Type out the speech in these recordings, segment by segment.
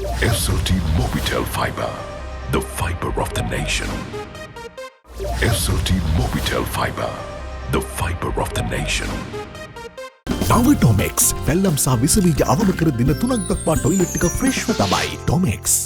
SLT Mobitel Fiber, the fiber of the nation. SLT Mobitel Fiber, the fiber of the nation. නව ඩොමෙක්ස් පැල්ලම් සහ විසබීජ අවම කර දින 3ක් දක්වා ටොයිලට් එක ෆ්‍රෙෂ්ව තමයි ඩොමෙක්ස්.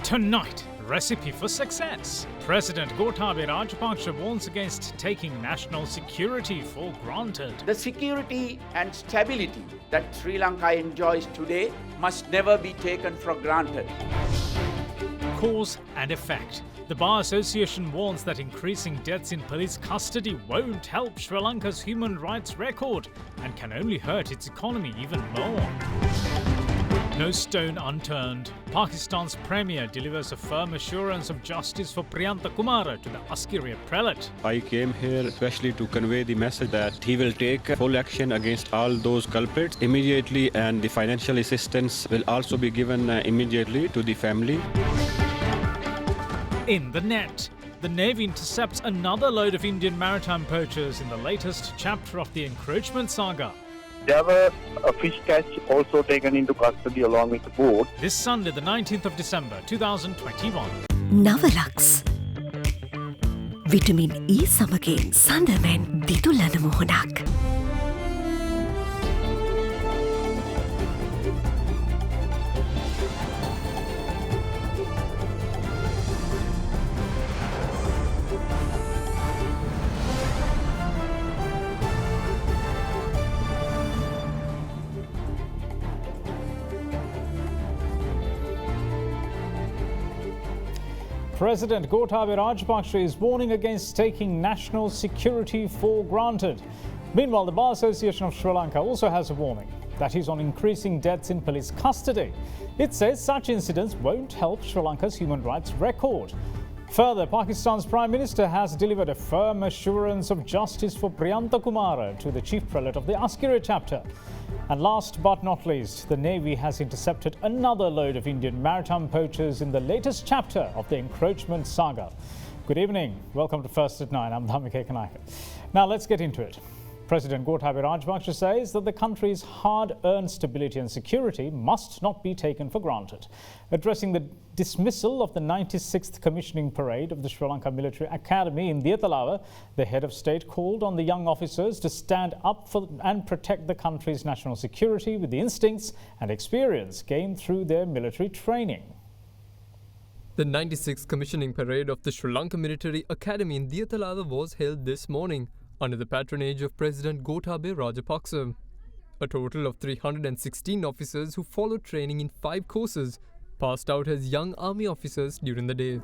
Tonight, recipe for success. President Gotabaya Rajapaksa warns against taking national security for granted. The security and stability that Sri Lanka enjoys today must never be taken for granted. Cause and effect. The Bar Association warns that increasing deaths in police custody won't help Sri Lanka's human rights record and can only hurt its economy even more. No stone unturned. Pakistan's Premier delivers a firm assurance of justice for Priyanta Kumara to the Askiriya prelate. I came here especially to convey the message that he will take full action against all those culprits immediately, and the financial assistance will also be given immediately to the family. In the net, the Navy intercepts another load of Indian maritime poachers in the latest chapter of the encroachment saga. There were a fish catch also taken into custody along with the boat. This Sunday, the 19th of December, 2021. නවලක්ස් vitamin E සමගින් සඳමෙන් දිදුලන මුහුණක්. President Gotabaya Rajapaksa is warning against taking national security for granted. Meanwhile, the Bar Association of Sri Lanka also has a warning that is on increasing deaths in police custody. It says such incidents won't help Sri Lanka's human rights record. Further, Pakistan's Prime Minister has delivered a firm assurance of justice for Priyanta Kumara to the Chief Prelate of the Askiriya chapter. And last but not least, the Navy has intercepted another load of Indian maritime poachers in the latest chapter of the encroachment saga. Good evening. Welcome to First at 9. I'm Dhamike Kanaka. Now let's get into it. President Gotabaya Rajapaksa says that the country's hard-earned stability and security must not be taken for granted. Addressing the dismissal of the 96th commissioning parade of the Sri Lanka Military Academy in Diatalava, the head of state called on the young officers to stand up for and protect the country's national security with the instincts and experience gained through their military training. The 96th commissioning parade of the Sri Lanka Military Academy in Diatalava was held this morning under the patronage of President Gotabaya Rajapaksa. A total of 316 officers who followed training in 5 courses passed out as young army officers during the day.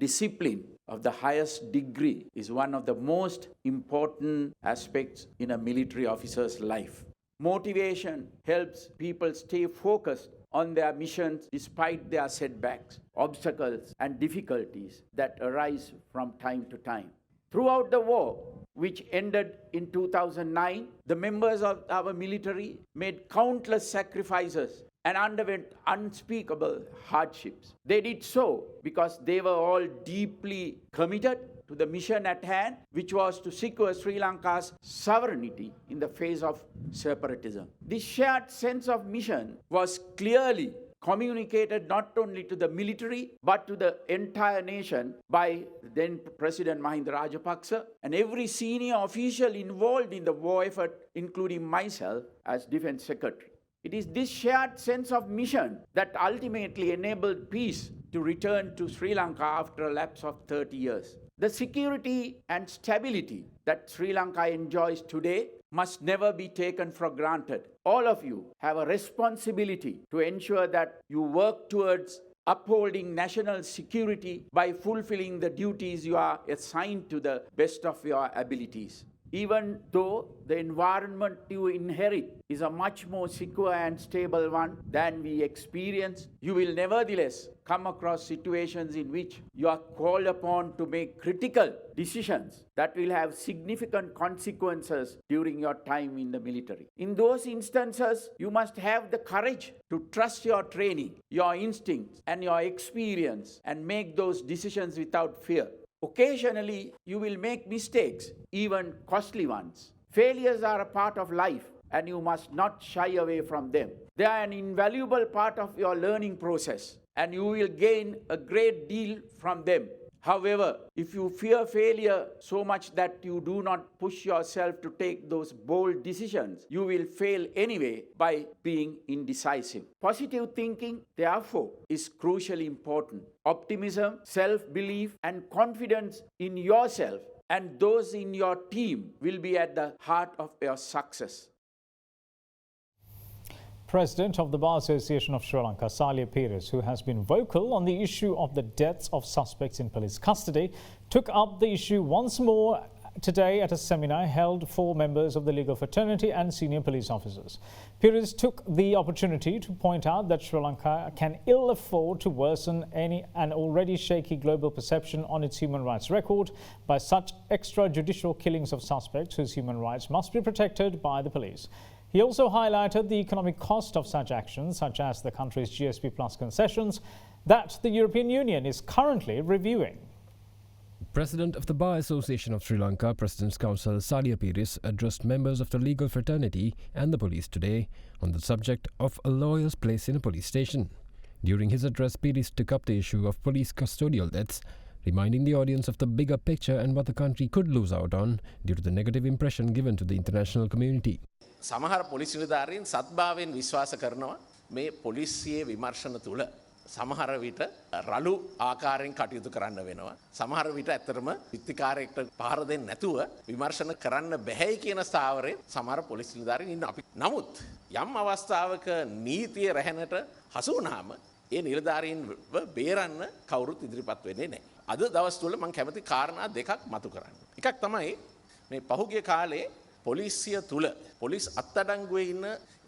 Discipline of the highest degree is one of the most important aspects in a military officer's life. Motivation helps people stay focused on their missions despite their setbacks, obstacles, and difficulties that arise from time to time. Throughout the war, which ended in 2009, the members of our military made countless sacrifices and underwent unspeakable hardships. They did so because they were all deeply committed to the mission at hand, which was to secure Sri Lanka's sovereignty in the face of separatism. This shared sense of mission was clearly communicated not only to the military but to the entire nation by then President Mahinda Rajapaksa and every senior official involved in the war effort, including myself as Defense Secretary. It is this shared sense of mission that ultimately enabled peace to return to Sri Lanka after a lapse of 30 years. The security and stability that Sri Lanka enjoys today must never be taken for granted. All of you have a responsibility to ensure that you work towards upholding national security by fulfilling the duties you are assigned to the best of your abilities. Even though the environment you inherit is a much more secure and stable one than we experience, you will nevertheless come across situations in which you are called upon to make critical decisions that will have significant consequences during your time in the military. In those instances, you must have the courage to trust your training, your instincts, and your experience and make those decisions without fear. Occasionally, you will make mistakes, even costly ones. Failures are a part of life, and you must not shy away from them. They are an invaluable part of your learning process, and you will gain a great deal from them. However, if you fear failure so much that you do not push yourself to take those bold decisions, you will fail anyway by being indecisive. Positive thinking, therefore, is crucially important. Optimism, self-belief, and confidence in yourself and those in your team will be at the heart of your success. President of the Bar Association of Sri Lanka, Salia Pires, who has been vocal on the issue of the deaths of suspects in police custody, took up the issue once more today at a seminar held for members of the legal fraternity and senior police officers. Pires took the opportunity to point out that Sri Lanka can ill afford to worsen an already shaky global perception on its human rights record by such extrajudicial killings of suspects whose human rights must be protected by the police. He also highlighted the economic cost of such actions, such as the country's GSP Plus concessions, that the European Union is currently reviewing. President of the Bar Association of Sri Lanka, President's Council Salia Pires, addressed members of the legal fraternity and the police today on the subject of a lawyer's place in a police station. During his address, Pires took up the issue of police custodial deaths, reminding the audience of the bigger picture and what the country could lose out on due to the negative impression given to the international community. සමහර police නිලධාරීන් සත්භාවයෙන් විශ්වාස කරනවා මේ පොලිසියේ විමර්ශන තුල සමහර විට රළු ආකාරයෙන් කටයුතු කරන්න වෙනවා. සමහර විට ඇත්තටම විත්තිකාරයෙක්ට පහර දෙන්න නැතුව විමර්ශන කරන්න බැහැයි කියන ස්ථාවරේ සමහර පොලිස් නිලධාරීන් ඉන්න අපි. නමුත් යම් අවස්ථාවක නීතිය රැහැනට හසු වුණාම ඒ නිලධාරීන්ව බේරන්න කවුරුත් ඉදිරිපත් වෙන්නේ නැහැ. අද දවස් වල මම කැමති කාරණා දෙකක් මතු කරන්න. එකක් තමයි මේ පහුගිය කාලේ පොලිසිය තුල පොලිස් අත්අඩංගුවේ ඉන්න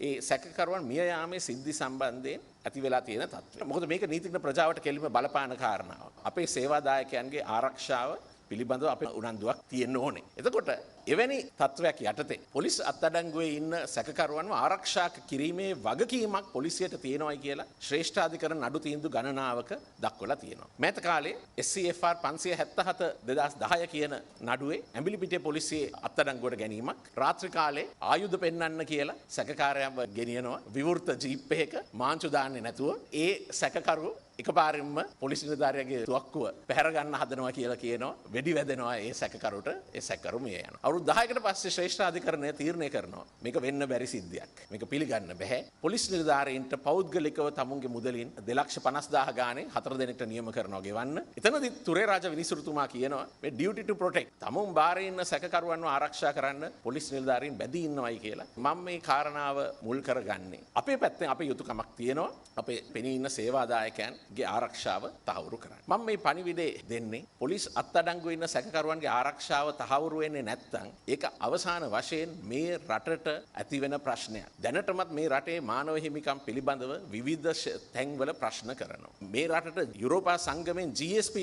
ඒ සැකකරුවන් මිය යාමේ සිද්ධි සම්බන්ධයෙන් ඇති වෙලා තියෙන තත්ත්වය. මොකද මේක නීතිඥ ප්‍රජාවට කෙලිම බලපාන කාරණාවක්. අපේ සේවාදායකයන්ගේ ආරක්ෂාව පිළිබඳව අපේ උනන්දුවක් තියෙන්න ඕනේ. එතකොට එවැනි තත්ත්වයක් යටතේ පොලිස් අත්අඩංගුවේ ඉන්න සැකකරුවන්ව ආරක්ෂා කිරීමේ වගකීමක් පොලිසියට තියෙනවායි කියලා ශ්‍රේෂ්ඨාධිකරණ නඩු තීන්දුව ගණනාවක දක්වලා තියෙනවා. මෑත කාලේ SCFR 577 2010 කියන නඩුවේ ඇඹිලිපිටිය පොලිසියේ අත්අඩංගුවට ගැනීමක් රාත්‍රී කාලේ ආයුධ පෙන්වන්න කියලා සැකකාරයන්ව ගෙනියනවා විවෘත ජීප් එකක මාංචු දාන්නේ නැතුව ඒ සැකකරුව එකපාරින්ම පොලිස් නිලධාරියාගේ තුවක්කුව පැහැර ගන්න හදනවා කියලා කියනවා වෙඩි වැදෙනවා ඒ සැකකරුට ඒ සැකකරු මිය යනවා. අවුරුදු 10කට පස්සේ ශ්‍රේෂ්ඨාධිකරණය තීරණය කරනවා මේක වෙන්න බැරි සිද්ධියක්. මේක පිළිගන්න බෑ. පොලිස් නිලධාරීන්ට පෞද්ගලිකව තමුන්ගේ මුදලින් 2,50,000 ගානේ 4 දෙනෙක්ට නියම කරනවා ගෙවන්න. එතනදි තුරේ රාජ විනිසුරුතුමා කියනවා මේ duty to protect තමුන් බාරේ ඉන්න සැකකරුවන්ව ආරක්ෂා කරන්න පොලිස් නිලධාරීන් බැඳී ඉන්නවයි කියලා. මම මේ කාරණාව මුල් කරගන්නේ අපේ පැත්තෙන් අපේ යුතුයකමක් තියෙනවා. අපේ පෙනී ඉන්න සේවාදායකයන් ගේ ආරක්ෂාව තහවුරු කරන්න. මම මේ පණිවිඩේ දෙන්නේ පොලිස් අත්අඩංගුවේ ඉන්න සැකකරුවන්ගේ ආරක්ෂාව තහවුරු වෙන්නේ නැත්නම් ඒක අවසාන වශයෙන් මේ රටට ඇති වෙන ප්‍රශ්නයක්. දැනටමත් මේ රටේ මානව හිමිකම් පිළිබඳව විවිධ තැන්වල ප්‍රශ්න කරනවා. මේ රටට යුරෝපා සංගමයෙන් GSP+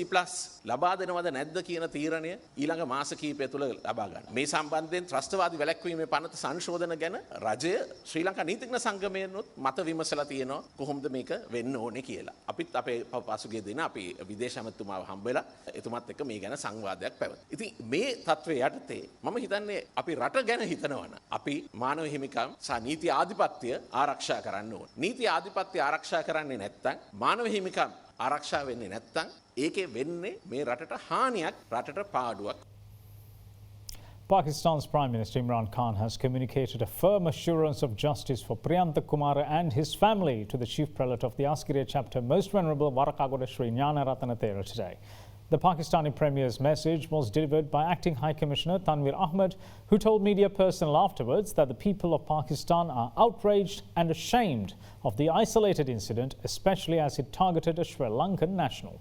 ලබා දෙනවද නැද්ද කියන තීරණය ඊළඟ මාස කිහිපය තුළ ලබා ගන්න. මේ සම්බන්ධයෙන් ත්‍රස්තවාදී වැළැක්වීමේ පනත සංශෝධන ගැන රජය ශ්‍රී ලංකා නීතිඥ සංගමයෙන්ුත් මත විමසලා තියෙනවා කොහොමද මේක වෙන්න ඕනේ කියලා. අපිත් අපේ පසුගිය දින අපි විදේශ ඇමතුමාව හම්බෙලා එතුමත් එක්ක මේ ගැන සංවාදයක් පැවැත්තුවා. ඉතින් මේ තත්ත්වයේ යටතේ මම හිතන්නේ අපි රට ගැන හිතනවනම් අපි මානව හිමිකම් සහ නීති ආධිපත්‍ය ආරක්ෂා කරන්න ඕන. නීති ආධිපත්‍ය ආරක්ෂා කරන්නේ නැත්නම් මානව හිමිකම් ආරක්ෂා වෙන්නේ නැත්නම් ඒකේ වෙන්නේ මේ රටට හානියක්, රටට පාඩුවක්. Pakistan's Prime Minister Imran Khan has communicated a firm assurance of justice for Priyantha Kumara and his family to the Chief Prelate of the Askiriya Chapter, Most Venerable Warakagoda Sri Jnana Ratana Thera today. The Pakistani Premier's message was delivered by Acting High Commissioner Tanveer Ahmed, who told media personnel afterwards that the people of Pakistan are outraged and ashamed of the isolated incident, especially as it targeted a Sri Lankan national.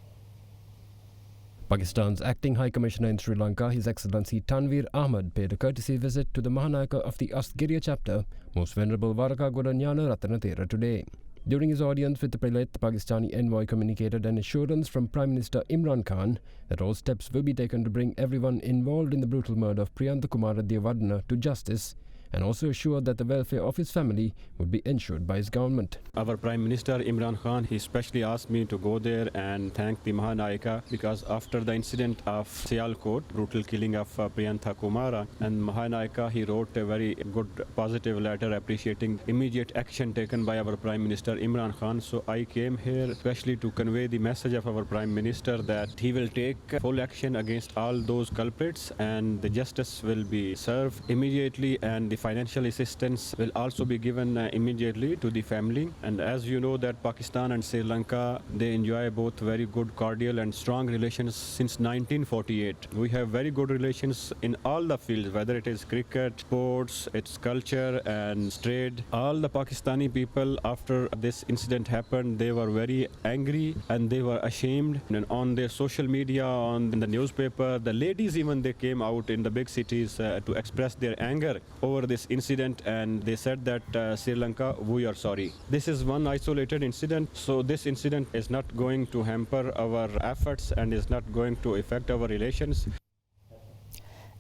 Pakistan's acting High Commissioner in Sri Lanka, His Excellency Tanveer Ahmad, paid a courtesy visit to the Mahanayaka of the Astgirya chapter, Most Venerable Varakagoda Jnana Ratanathera, today. During his audience with the prelate, the Pakistani envoy communicated an assurance from Prime Minister Imran Khan that all steps will be taken to bring everyone involved in the brutal murder of Priyantakumara Devardhana to justice, and also assured that the welfare of his family would be ensured by his government. Our Prime Minister Imran Khan, he especially asked me to go there and thank the Mahanayaka because after the incident of Sialkot, brutal killing of Priyantha Kumara, and Mahanayaka, he wrote a very good positive letter appreciating immediate action taken by our Prime Minister Imran Khan. So I came here especially to convey the message of our Prime Minister that he will take full action against all those culprits and the justice will be served immediately, and the financial assistance will also be given immediately to the family. And as you know that Pakistan and Sri Lanka, they enjoy both very good, cordial and strong relations since 1948. We have very good relations in all the fields, whether it is cricket, sports, its culture and trade. All the Pakistani people, after this incident happened, they were very angry and they were ashamed. And on their social media, on the newspaper, the ladies even, they came out in the big cities to express their anger over this incident, and they said that Sri Lanka, we are sorry. This is one isolated incident, so this incident is not going to hamper our efforts and is not going to affect our relations.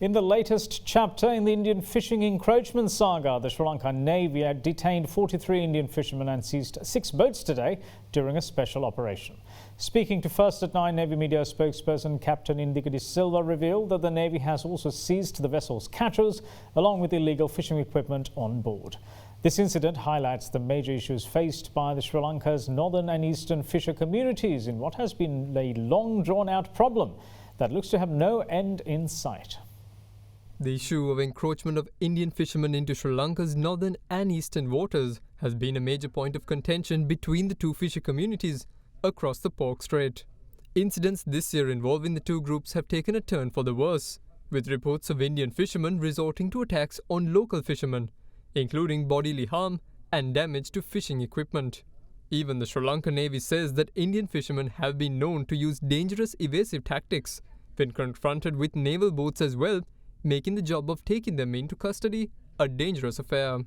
In the latest chapter in the Indian fishing encroachment saga, the Sri Lanka Navy had detained 43 Indian fishermen and seized 6 boats today during a special operation. Speaking to First at 9, Navy media spokesperson Captain Indika De Silva revealed that the Navy has also seized the vessel's catchers along with illegal fishing equipment on board. This incident highlights the major issues faced by the Sri Lanka's northern and eastern fisher communities in what has been a long drawn-out problem that looks to have no end in sight. The issue of encroachment of Indian fishermen into Sri Lanka's northern and eastern waters has been a major point of contention between the two fisher communities across the Pork Strait. Incidents this year involving the two groups have taken a turn for the worse, with reports of Indian fishermen resorting to attacks on local fishermen, including bodily harm and damage to fishing equipment. Even the Sri Lanka Navy says that Indian fishermen have been known to use dangerous evasive tactics when confronted with naval boats as well, making the job of taking them into custody a dangerous affair.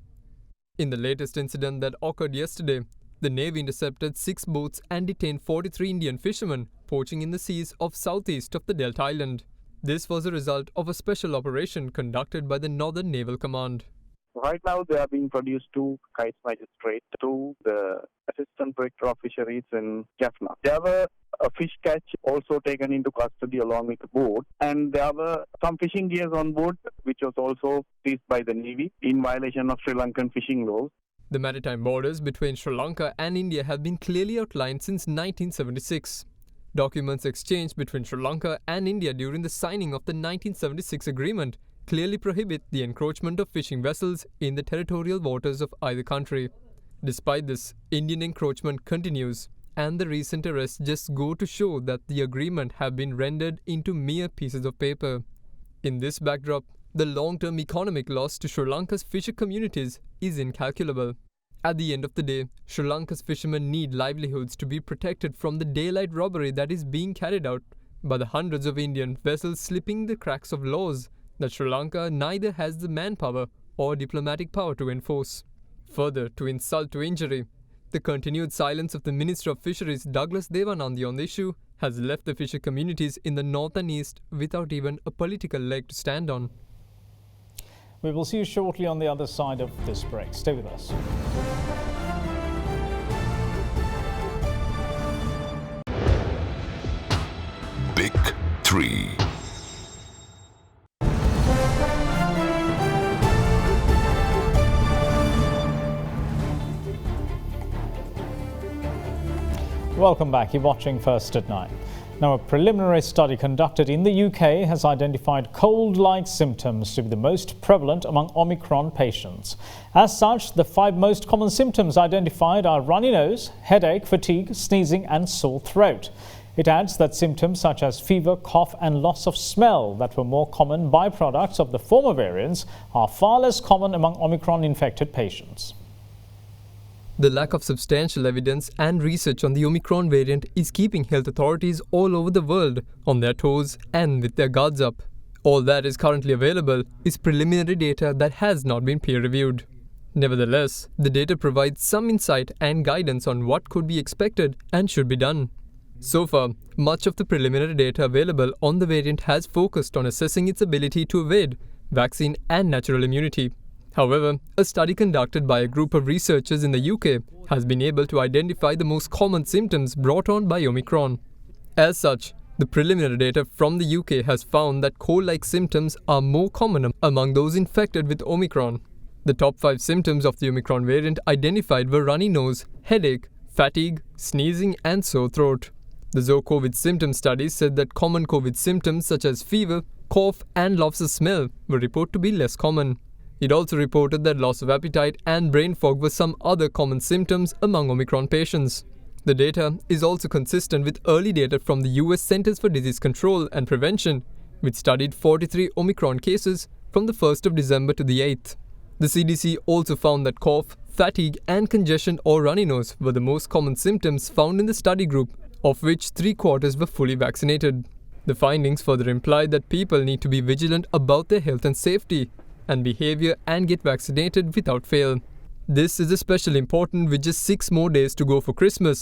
In the latest incident that occurred yesterday, the Navy intercepted 6 boats and detained 43 Indian fishermen poaching in the seas of southeast of the Delta Island. This was a result of a special operation conducted by the Northern Naval Command. Right now, they are being produced to Kites Magistrate to the Assistant Director of Fisheries in Jaffna. There were a fish catch also taken into custody along with the boat, and there were some fishing gears on board which was also seized by the Navy in violation of Sri Lankan fishing laws. The maritime borders between Sri Lanka and India have been clearly outlined since 1976. Documents exchanged between Sri Lanka and India during the signing of the 1976 agreement clearly prohibit the encroachment of fishing vessels in the territorial waters of either country. Despite this, Indian encroachment continues, and the recent arrests just go to show that the agreement have been rendered into mere pieces of paper. In this backdrop, the long-term economic loss to Sri Lanka's fisher communities is incalculable. At the end of the day, Sri Lanka's fishermen need livelihoods to be protected from the daylight robbery that is being carried out by the hundreds of Indian vessels slipping the cracks of laws that Sri Lanka neither has the manpower or diplomatic power to enforce. Further, to insult to injury, the continued silence of the Minister of Fisheries Douglas Devanandi on the issue has left the fisher communities in the north and east without even a political leg to stand on. We will see you shortly on the other side of this break. Stay with us. Big 3. Welcome back. You're watching First at 9. Now, a preliminary study conducted in the UK has identified cold-like symptoms to be the most prevalent among Omicron patients. As such, the 5 most common symptoms identified are runny nose, headache, fatigue, sneezing and sore throat. It adds that symptoms such as fever, cough and loss of smell that were more common byproducts of the former variants are far less common among Omicron-infected patients. The lack of substantial evidence and research on the Omicron variant is keeping health authorities all over the world on their toes and with their guards up. All that is currently available is preliminary data that has not been peer-reviewed. Nevertheless, the data provides some insight and guidance on what could be expected and should be done. So far, much of the preliminary data available on the variant has focused on assessing its ability to evade vaccine and natural immunity. However, a study conducted by a group of researchers in the UK has been able to identify the most common symptoms brought on by Omicron. As such, the preliminary data from the UK has found that cold-like symptoms are more common among those infected with Omicron. The top 5 symptoms of the Omicron variant identified were runny nose, headache, fatigue, sneezing and sore throat. The Zo-COVID symptom study said that common COVID symptoms such as fever, cough and loss of smell were reported to be less common. It also reported that loss of appetite and brain fog were some other common symptoms among Omicron patients. The data is also consistent with early data from the US Centers for Disease Control and Prevention, which studied 43 Omicron cases from the 1st of December to the 8th. The CDC also found that cough, fatigue and congestion or runny nose were the most common symptoms found in the study group, of which 3/4 were fully vaccinated. The findings further imply that people need to be vigilant about their health and safety and behavior and get vaccinated without fail. This is especially important with just 6 more days to go for Christmas,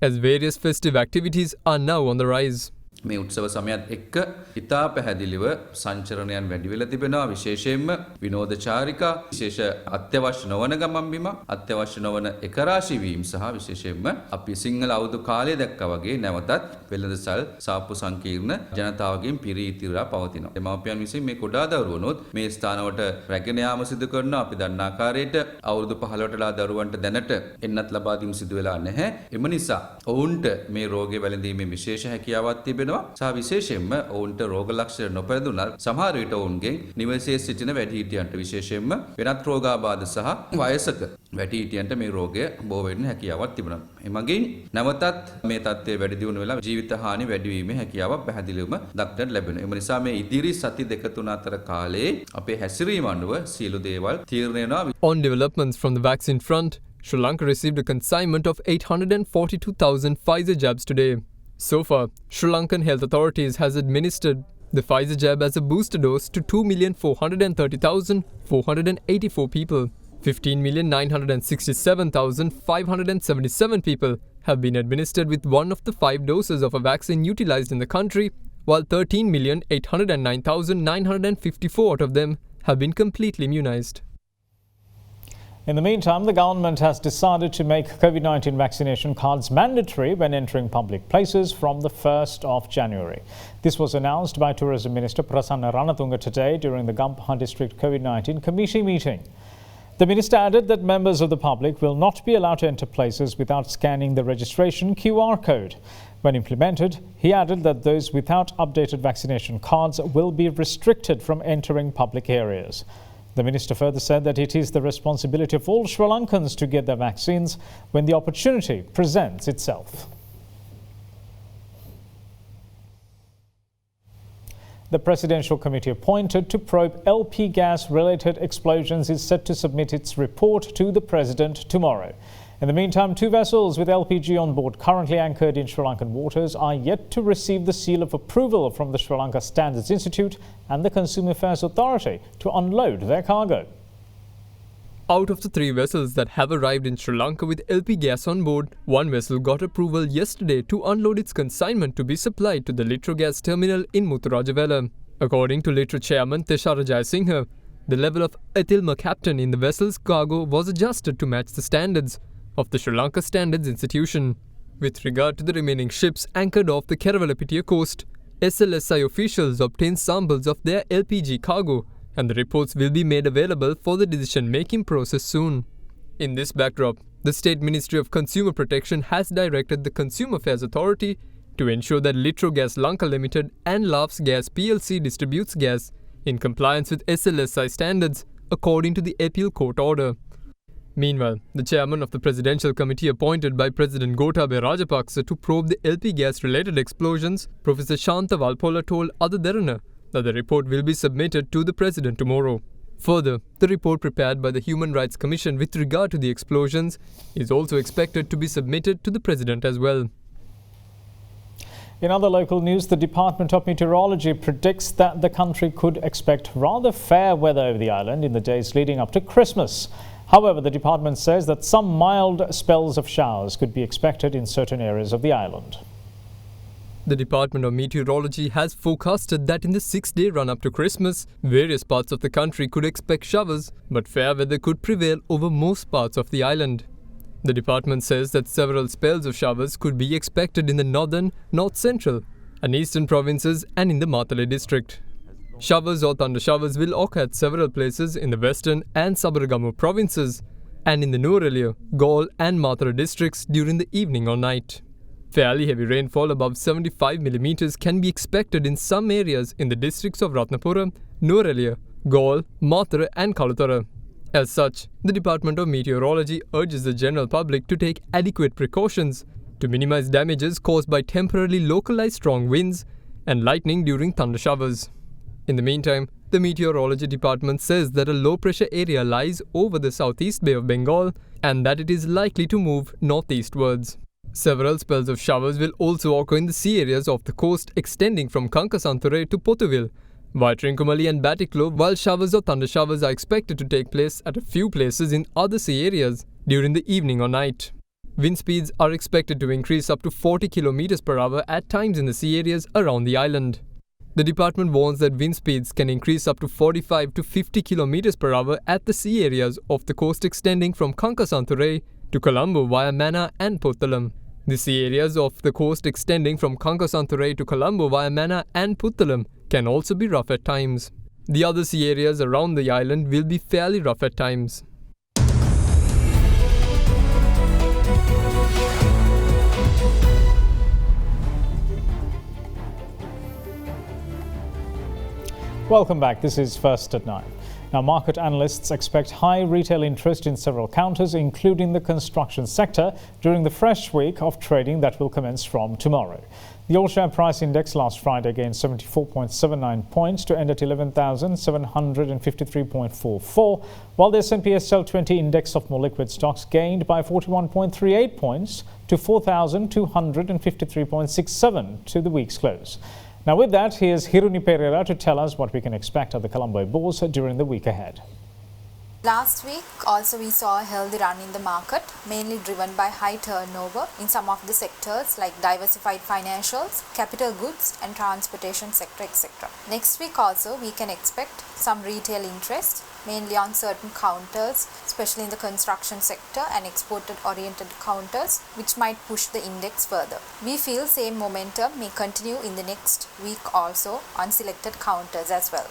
as various festive activities are now on the rise. මේ උත්සව සමයත් එක්ක ඉතා පැහැදිලිව සංචරණයන් වැඩි වෙලා තිබෙනවා විශේෂයෙන්ම විනෝදචාරිකා විශේෂ අත්‍යවශ්‍ය නොවන ගමන් බිම අත්‍යවශ්‍ය නොවන එකරාශී වීම සහ විශේෂයෙන්ම අපි සිංහල අවුරුදු කාලය දැක්කා වගේ නැවතත් වෙළඳසල් සාප්පු සංකීර්ණ ජනතාවගෙන් පිරී ඉතිරලා පවතිනවා. දෙමාපියන් විසින් මේ කුඩා දරුවනොත් මේ ස්ථානවලට රැගෙන යාම සිදු කරනවා. අපි දන්නා ආකාරයට අවුරුදු 15ටලා දරුවන්ට දැනට එන්නත් ලබා දීම සිදු වෙලා නැහැ. එම නිසා ඔවුන්ට මේ රෝගය වැළඳීමේ විශේෂ හැකියාවක් තිබෙනවා. සහ විශේෂයෙන්ම ඔවුන්ට රෝග ලක්ෂණ නොපැදුනත් සමහර විට ඔවුන්ගෙන් නිවසේ සිටින වැඩිහිටියන්ට විශේෂයෙන්ම වෙනත් රෝගාබාධ සහ වයසක වැඩිහිටියන්ට මේ රෝගය බෝ වෙන්න හැකියාවක් තිබුණා. එමගින් නැවතත් මේ තත්ත්වය වැඩි දියුණු වෙලා ජීවිත හානි වැඩි වීමේ හැකියාවක් පැහැදිලිවම දක්නට ලැබෙනවා. එම නිසා මේ ඉදිරි සති දෙක තුන අතර කාලේ අපේ හැසිරීම අනුව සියලු දේවල් තීරණය වෙනවා. On developments from the vaccine front, Sri Lanka received a consignment of 842,000 Pfizer jabs today. So far, Sri Lankan health authorities has administered the Pfizer jab as a booster dose to 2,430,484 people. 15,967,577 people have been administered with one of the 5 doses of a vaccine utilized in the country, while 13,809,954 out of them have been completely immunized. In the meantime, the government has decided to make COVID-19 vaccination cards mandatory when entering public places from the 1st of January. This was announced by Tourism Minister Prasanna Ranatunga today during the Gampaha District COVID-19 Committee meeting. The minister added that members of the public will not be allowed to enter places without scanning the registration QR code. When implemented, he added that those without updated vaccination cards will be restricted from entering public areas. The minister further said that it is the responsibility of all Sri Lankans to get their vaccines when the opportunity presents itself. The Presidential Committee appointed to probe LP gas-related explosions is set to submit its report to the President tomorrow. In the meantime, 2 vessels with LPG on board currently anchored in Sri Lankan waters are yet to receive the seal of approval from the Sri Lanka Standards Institute and the Consumer Affairs Authority to unload their cargo. Out of the 3 vessels that have arrived in Sri Lanka with LP gas on board, 1 vessel got approval yesterday to unload its consignment to be supplied to the Litro gas terminal in Muthurajavela. According to Litro chairman Teshara Jayasinghe, the level of ethyl mercaptan in the vessel's cargo was adjusted to match the standards of the Sri Lanka Standards Institution. With regard to the remaining ships anchored off the Keravalapitia coast, SLSI officials obtained samples of their LPG cargo, and the reports will be made available for the decision-making process soon. In this backdrop, the State Ministry of Consumer Protection has directed the Consumer Affairs Authority to ensure that Litro Gas Lanka Limited and Lavs Gas PLC distributes gas in compliance with SLSI standards according to the appeal court order. Meanwhile, the chairman of the Presidential Committee appointed by President Gotabaya Rajapaksa to probe the LP gas-related explosions, Professor Shanta Walpola told AdaDerana that the report will be submitted to the President tomorrow. Further, the report prepared by the Human Rights Commission with regard to the explosions is also expected to be submitted to the President as well. In other local news, the Department of Meteorology predicts that the country could expect rather fair weather over the island in the days leading up to Christmas. However, the department says that some mild spells of showers could be expected in certain areas of the island. The Department of Meteorology has forecasted that in the 6-day run-up to Christmas, various parts of the country could expect showers, but fair weather could prevail over most parts of the island. The department says that several spells of showers could be expected in the northern, north-central and eastern provinces and in the Matale district. Showers or thunder showers will occur at several places in the western and Sabaragamu provinces and in the Nuwara, Galle and Matara districts during the evening or night. Fairly heavy rainfall above 75 mm can be expected in some areas in the districts of Ratnapura, Nuwara, Galle, Matara and Kalutara. As such, the Department of Meteorology urges the general public to take adequate precautions to minimize damages caused by temporarily localized strong winds and lightning during thunder showers. In the meantime, the Meteorology Department says that a low-pressure area lies over the southeast Bay of Bengal and that it is likely to move northeastwards. Several spells of showers will also occur in the sea areas of the coast extending from Kankasanture to Potuville, via Trincomalee and Batiklo, while showers or thunder showers are expected to take place at a few places in other sea areas during the evening or night. Wind speeds are expected to increase up to 40 km per hour at times in the sea areas around the island. The department warns that wind speeds can increase up to 45 to 50 km per hour at the sea areas of the coast extending from Kankasanture to Colombo via Manna and Puttalam. The sea areas of the coast extending from Kankasanture to Colombo via Manna and Puttalam can also be rough at times. The other sea areas around the island will be fairly rough at times. Welcome back. This is First at 9. Now, market analysts expect high retail interest in several counters, including the construction sector, during the fresh week of trading that will commence from tomorrow. The all-share price index last Friday gained 74.79 points to end at 11,753.44, while the S&P SL20 index of more liquid stocks gained by 41.38 points to 4,253.67 to the week's close. Now with that, here's Hiruni Pereira to tell us what we can expect at the Colombo Bourse during the week ahead. Last week, also we saw a healthy run in the market, mainly driven by high turnover in some of the sectors like diversified financials, capital goods and transportation sector, etc. Next week also, we can expect some retail interest, mainly on certain counters, especially in the construction sector and exported-oriented counters, which might push the index further. We feel same momentum may continue in the next week also on selected counters as well.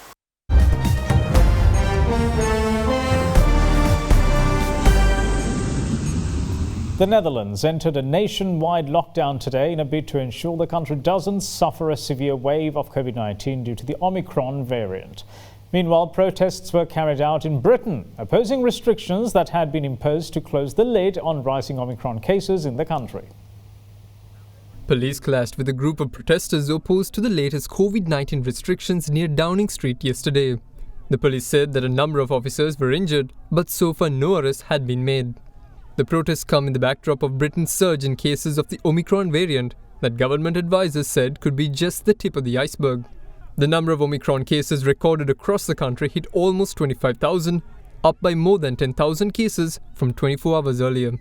The Netherlands entered a nationwide lockdown today in a bid to ensure the country doesn't suffer a severe wave of COVID-19 due to the Omicron variant. Meanwhile, protests were carried out in Britain, opposing restrictions that had been imposed to close the lid on rising Omicron cases in the country. Police clashed with a group of protesters opposed to the latest COVID-19 restrictions near Downing Street yesterday. The police said that a number of officers were injured, but so far no arrests had been made. The protests come in the backdrop of Britain's surge in cases of the Omicron variant that government advisors said could be just the tip of the iceberg. The number of Omicron cases recorded across the country hit almost 25,000, up by more than 10,000 cases from 24 hours earlier.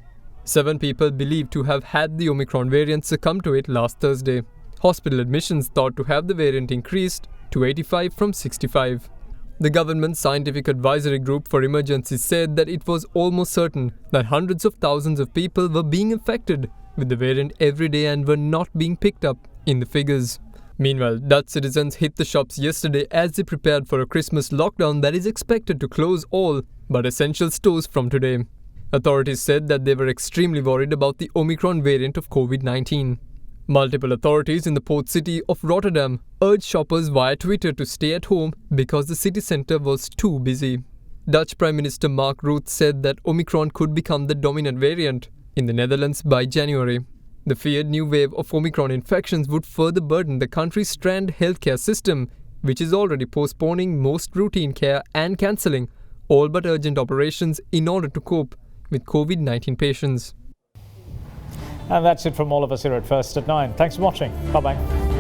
7 people believed to have had the Omicron variant succumb to it last Thursday. Hospital admissions thought to have the variant increased to 85 from 65. The government's scientific advisory group for emergencies said that it was almost certain that hundreds of thousands of people were being infected with the variant every day and were not being picked up in the figures. Meanwhile, Dutch citizens hit the shops yesterday as they prepared for a Christmas lockdown that is expected to close all but essential stores from today. Authorities said that they were extremely worried about the Omicron variant of COVID-19. Multiple authorities in the port city of Rotterdam urged shoppers via Twitter to stay at home because the city centre was too busy. Dutch Prime Minister Mark Rutte said that Omicron could become the dominant variant in the Netherlands by January. The feared new wave of Omicron infections would further burden the country's strand healthcare system which is already postponing most routine care and cancelling all but urgent operations in order to cope with COVID-19 patients. And that's it from all of us here at First at 9. Thanks for watching. Bye-bye.